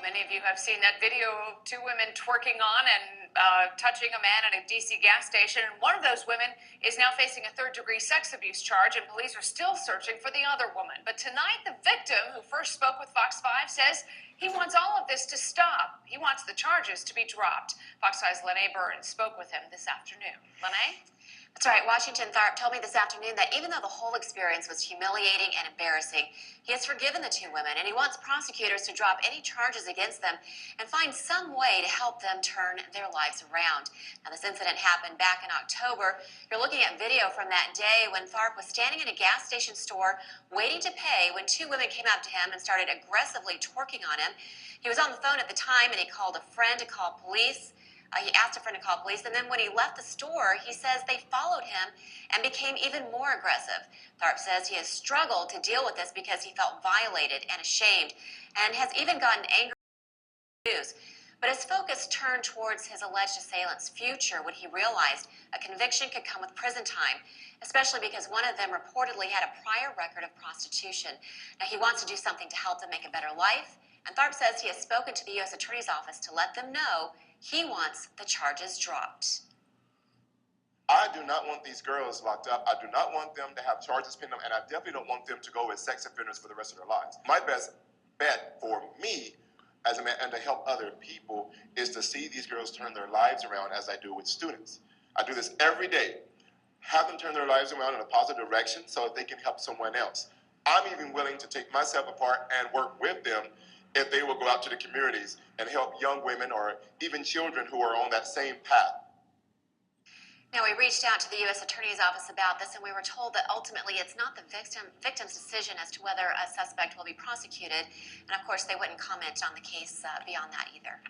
Many of you have seen that video of two women twerking on and touching a man at a D.C. gas station. And one of those women is now facing a third-degree sex abuse charge, and police are still searching for the other woman. But tonight, the victim, who first spoke with Fox 5, says he wants all of this to stop. He wants the charges to be dropped. Fox 5's Lene Burns spoke with him this afternoon. Lene? That's right. Washington Tharp told me this afternoon that even though the whole experience was humiliating and embarrassing, he has forgiven the two women, and he wants prosecutors to drop any charges against them and find some way to help them turn their lives around. Now, this incident happened back in October. You're looking at video from that day when Tharp was standing in a gas station store waiting to pay when two women came up to him and started aggressively twerking on him. He was on the phone at the time, and he called a friend to call police. He asked a friend to call police, and then when he left the store, he says they followed him and became even more aggressive. Tharp says he has struggled to deal with this because he felt violated and ashamed and has even gotten angry at the news. But his focus turned towards his alleged assailant's future when he realized a conviction could come with prison time, especially because one of them reportedly had a prior record of prostitution. Now, he wants to do something to help them make a better life, and Tharp says he has spoken to the U.S. Attorney's Office to let them know he wants the charges dropped. I do not want these girls locked up. I do not want them to have charges pinned on them, and I definitely don't want them to go as sex offenders for the rest of their lives. My best bet for me as a man and to help other people is to see these girls turn their lives around as I do with students. I do this every day. Have them turn their lives around in a positive direction so that they can help someone else. I'm even willing to take myself apart and work with them if they will go out to the communities and help young women or even children who are on that same path. Now, we reached out to the U.S. Attorney's Office about this, and we were told that ultimately it's not the victim's decision as to whether a suspect will be prosecuted. And, of course, they wouldn't comment on the case beyond that either.